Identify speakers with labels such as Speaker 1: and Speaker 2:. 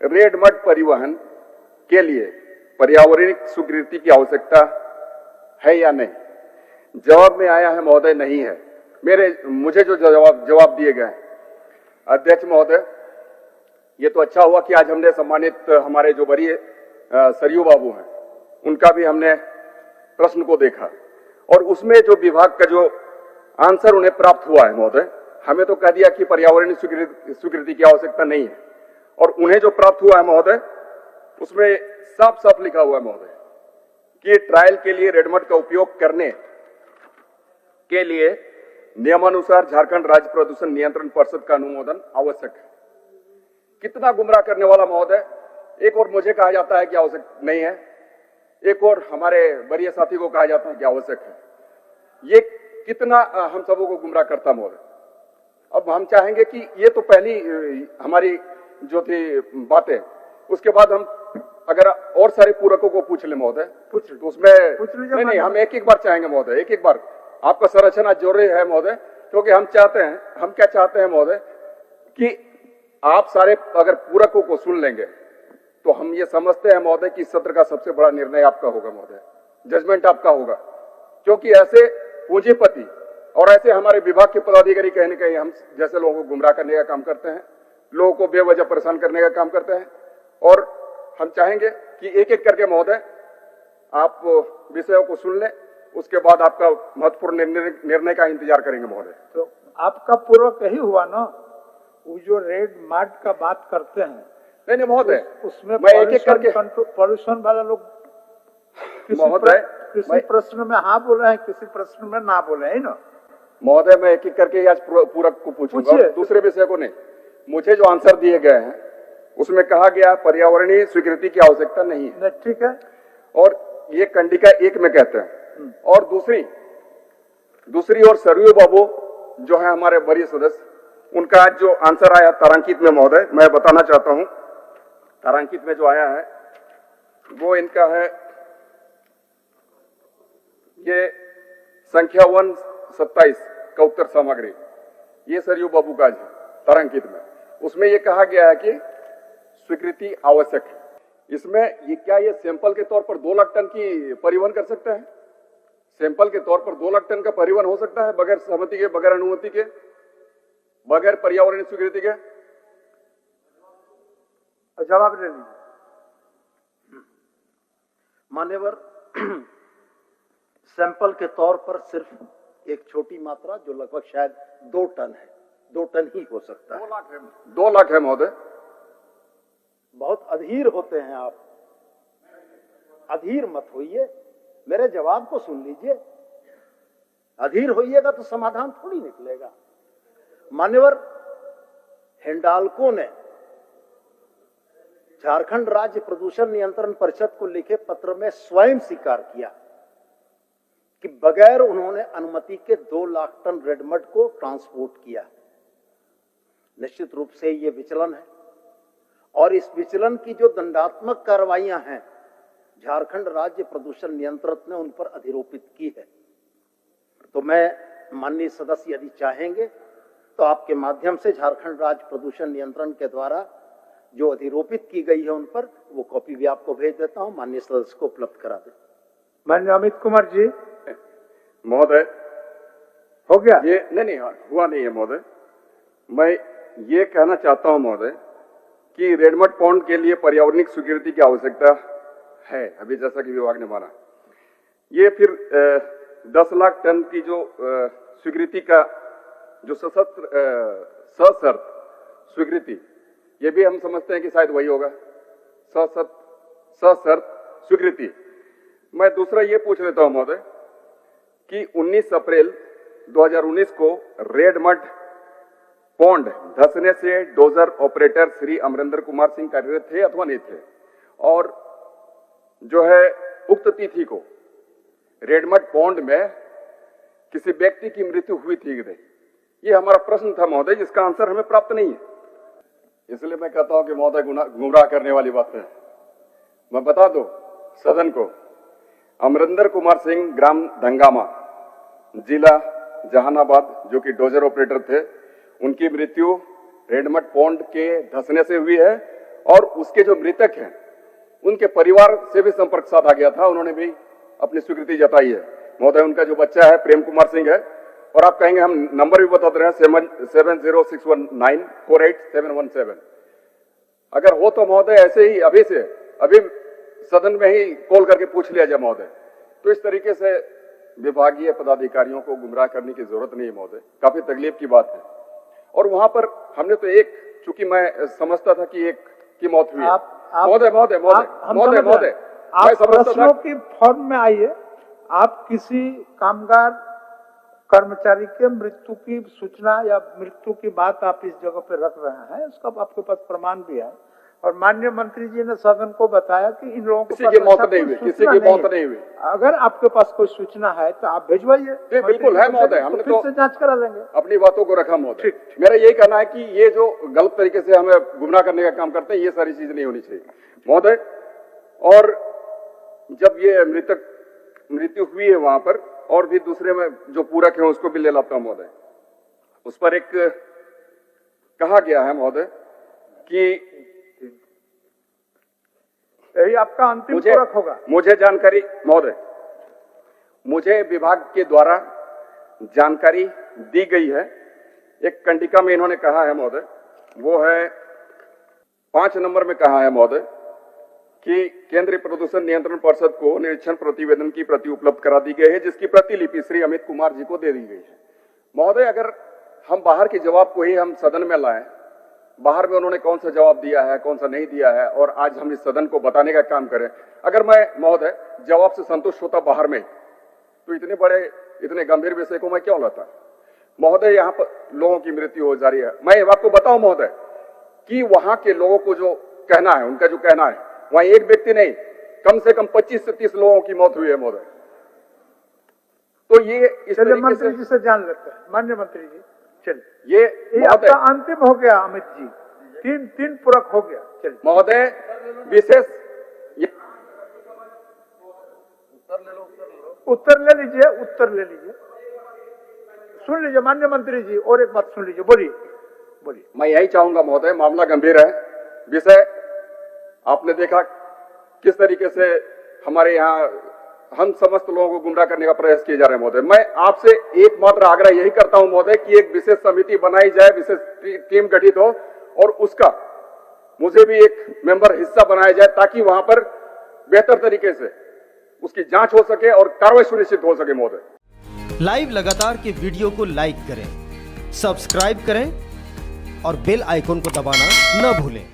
Speaker 1: Red mud परिवहन के लिए पर्यावरणिक स्वीकृति की आवश्यकता है या नहीं? जवाब में आया है महोदय नहीं है। मुझे जो जवाब दिए गए अध्यक्ष महोदय, ये तो अच्छा हुआ कि आज हमने सम्मानित हमारे जो वरीय सरयू बाबू हैं उनका भी हमने प्रश्न को देखा और उसमें जो विभाग का जो आंसर उन्हें प्राप्त हुआ है महोदय, हमें तो कह दिया कि पर्यावरणीय स्वीकृति की आवश्यकता नहीं है और उन्हें जो प्राप्त हुआ है महोदय उसमें साफ साफ लिखा हुआ है महोदय कि ट्रायल के लिए रेडमड का उपयोग करने के लिए नियमानुसार झारखंड राज्य प्रदूषण नियंत्रण परिषद का अनुमोदन आवश्यक है। कितना गुमराह करने वाला महोदय। एक और मुझे कहा जाता है कि आवश्यक नहीं है, एक और हमारे वरीय साथी को कहा जाता है कि आवश्यक है। ये कितना हम सबों को गुमराह करता महोदय। अब हम चाहेंगे कि ये तो पहली हमारी जो थी बातें, उसके बाद हम अगर और सारे पूरकों को पूछ ले महोदय, तो उसमें नहीं, हम एक एक बार चाहेंगे महोदय, एक एक बार आपका संरचना जरूरी है महोदय, क्योंकि हम क्या चाहते हैं महोदय कि आप सारे अगर पूरकों को सुन लेंगे तो हम ये समझते हैं महोदय कि सत्र का सबसे बड़ा निर्णय आपका होगा महोदय, जजमेंट आपका होगा, क्योंकि ऐसे पूंजीपति और ऐसे हमारे विभाग के पदाधिकारी कहीं न कहीं हम जैसे लोगों को गुमराह करने का काम करते हैं, लोगों को बेवजह परेशान करने का काम करते हैं और हम चाहेंगे कि एक एक करके महोदय आप विषयों को सुन लें, उसके बाद आपका महत्वपूर्ण निर्णय का इंतजार करेंगे महोदय।
Speaker 2: तो आपका पूर्वक यही हुआ ना, वो जो रेड मार्ट का बात करते हैं,
Speaker 1: नहीं महोदय,
Speaker 2: उसमें
Speaker 1: मैं एक एक करके
Speaker 2: पॉल्यूशन वाला लोग किसी प्रश्न में हाँ बोले हैं, किसी प्रश्न में ना बोले है ना
Speaker 1: महोदय। मैं एक एक करके आज पूरक को पूछूंगा, दूसरे विषय को नहीं। मुझे जो आंसर दिए गए हैं उसमें कहा गया पर्यावरणीय स्वीकृति की आवश्यकता नहीं है,
Speaker 2: ठीक है,
Speaker 1: और ये कंडिका एक में कहते हैं। और दूसरी और सरयू बाबू जो है हमारे वरीय सदस्य, उनका आज जो आंसर आया तारांकित में महोदय, मैं बताना चाहता हूं, तारांकित में जो आया है वो इनका है ये संख्या 127 का उत्तर सामग्री, ये सरयू बाबू का है तारांकित में। उसमें ये कहा गया है कि स्वीकृति आवश्यक है। इसमें ये सैंपल के तौर पर 2 लाख टन की परिवहन कर सकता है? सैंपल के तौर पर 2 लाख टन का परिवहन हो सकता है बगैर सहमति के, बगैर अनुमति के, बगैर पर्यावरणीय स्वीकृति के?
Speaker 2: जवाब ले लीजिए
Speaker 3: मान्यवर। सैंपल के तौर पर सिर्फ एक छोटी मात्रा जो लगभग शायद 2 टन है, 2 टन ही हो सकता है।
Speaker 1: 2 लाख है महोदय।
Speaker 3: बहुत अधीर होते हैं आप, अधीर मत होइए, मेरे जवाब को सुन लीजिए। अधीर होइएगा तो समाधान थोड़ी निकलेगा। मान्यवर, हिंडाल्को ने झारखंड राज्य प्रदूषण नियंत्रण परिषद को लिखे पत्र में स्वयं स्वीकार किया कि बगैर उन्होंने अनुमति के 2 लाख टन रेडमड को ट्रांसपोर्ट किया। निश्चित रूप से ये विचलन है और इस विचलन की जो दंडात्मक कार्रवाइयां हैं झारखंड राज्य प्रदूषण नियंत्रक ने उन पर अधिरोपित की है। तो मैं माननीय सदस्य यदि चाहेंगे तो आपके माध्यम से झारखंड राज्य प्रदूषण नियंत्रण के द्वारा जो अधिरोपित की गई है उन पर वो कॉपी भी आपको भेज देता हूं, माननीय सदस्य को उपलब्ध करा दें।
Speaker 2: माननीय अमित कुमार जी।
Speaker 1: महोदय
Speaker 2: हो गया
Speaker 1: ये? नहीं हुआ नहीं है महोदय। मैं ये कहना चाहता हूं महोदय कि रेडमड पॉन्ड के लिए पर्यावरणिक स्वीकृति की आवश्यकता है, अभी जैसा कि विभाग ने माना। ये फिर 10 लाख टन की जो स्वीकृति का जो सशर्त स्वीकृति, ये भी हम समझते हैं कि शायद वही होगा, सशर्त स्वीकृति। मैं दूसरा ये पूछ लेता हूं महोदय कि 19 अप्रैल 2019 को रेडमड पॉन्ड धंसने से डोजर ऑपरेटर श्री अमरेंद्र कुमार सिंह कार्यरत थे अथवा नहीं थे, और जो है उक्त तिथि को रेडमड पॉन्ड में किसी व्यक्ति की मृत्यु हुई थी कि नहीं? ये हमारा प्रश्न था महोदय, जिसका आंसर हमें प्राप्त नहीं है। इसलिए मैं कहता हूं कि महोदय गुमराह करने वाली बात है। मैं बता दूं सदन को, अमरेंद्र कुमार सिंह ग्राम धंगामा जिला जहानाबाद जो कि डोजर ऑपरेटर थे, उनकी मृत्यु रेडमड पॉन्ड के धंसने से हुई है और उसके जो मृतक हैं उनके परिवार से भी संपर्क साधा गया था, उन्होंने भी अपनी स्वीकृति जताई है। महोदय, उनका जो बच्चा है प्रेम कुमार सिंह है, और आप कहेंगे हम नंबर भी बता रहे हैं 7061948717। अगर हो तो महोदय ऐसे ही अभी सदन में ही कॉल करके पूछ लिया जाए महोदय। तो इस तरीके से विभागीय पदाधिकारियों को गुमराह करने की जरूरत नहीं है महोदय, काफी तकलीफ की बात है। और वहां पर हमने तो चूंकि मैं समझता था कि एक की मौत हुई है। महोदय महोदय महोदय महोदय महोदय
Speaker 2: आप प्रश्नों की फॉर्म में आइए। आप किसी कामगार कर्मचारी के मृत्यु की सूचना या मृत्यु की बात आप इस जगह पे रख रहे हैं, उसका आपके पास प्रमाण भी है। और माननीय मंत्री जी ने सदन को बताया कि इन लोगों को
Speaker 1: किसी की मौत नहीं हुई, किसी की मौत नहीं हुई।
Speaker 2: अगर आपके पास कोई सूचना है तो आप भिजवाइए।
Speaker 1: बिल्कुल है महोदय, हमने
Speaker 2: फिर से जांच करा लेंगे।
Speaker 1: अपनी बातों को रखा महोदय। मेरा यही कहना है कि ये जो गलत तरीके से हमें गुमराह करने का काम करते हैं, ये सारी चीज नहीं होनी चाहिए महोदय। और जब ये मृत्यु हुई है वहां पर, और भी दूसरे में जो पूरक है उसको भी ले लाता हूं महोदय। उस पर एक कहा गया है महोदय कि
Speaker 2: यही आपका अंतिम पूरक होगा।
Speaker 1: मुझे जानकारी महोदय, मुझे विभाग के द्वारा जानकारी दी गई है। एक कंडिका में इन्होंने कहा है महोदय, वो है 5 नंबर में कहा है महोदय कि केंद्रीय प्रदूषण नियंत्रण परिषद को निरीक्षण प्रतिवेदन की प्रति उपलब्ध करा दी गई है, जिसकी प्रतिलिपि श्री अमित कुमार जी को दे दी गई है। महोदय, अगर हम बाहर के जवाब को ही हम सदन में लाएं, बाहर में उन्होंने कौन सा जवाब दिया है, कौन सा नहीं दिया है, और आज हम इस सदन को बताने का काम करें। अगर मैं महोदय जवाब से संतुष्ट होता बाहर में, तो इतने गंभीर विषय को मैं क्यों लाता महोदय। यहाँ पर लोगों की मृत्यु हो जा रही है। मैं आपको बताऊं महोदय कि वहां के लोगों को जो कहना है, उनका जो कहना है, वहां एक व्यक्ति नहीं, कम से कम 25 से 30 लोगों की मौत हुई है महोदय। तो ये इस
Speaker 2: चलिए मंत्री जी से जान लेते हैं। माननीय मंत्री जी, चलिए ये आपका अंतिम हो गया अमित जी, तीन पूरक हो गया। चलिए
Speaker 1: महोदय, विशेष
Speaker 2: उत्तर ले लीजिए। सुन लीजिए माननीय मंत्री जी, और एक बात सुन लीजिए। बोलिए।
Speaker 1: मैं यही चाहूंगा महोदय, मामला गंभीर है। विषय आपने देखा किस तरीके से हमारे यहाँ हम समस्त लोगों को गुमराह करने का प्रयास किए जा रहे हैं महोदय। मैं आपसे एकमात्र आग्रह यही करता हूं महोदय कि एक विशेष समिति बनाई जाए, विशेष टीम गठित हो, और उसका मुझे भी एक मेंबर हिस्सा बनाया जाए, ताकि वहां पर बेहतर तरीके से उसकी जांच हो सके और कार्रवाई सुनिश्चित हो सके महोदय।
Speaker 4: लाइव लगातार के वीडियो को लाइक करें, सब्सक्राइब करें और बेल आइकॉन को दबाना न भूलें।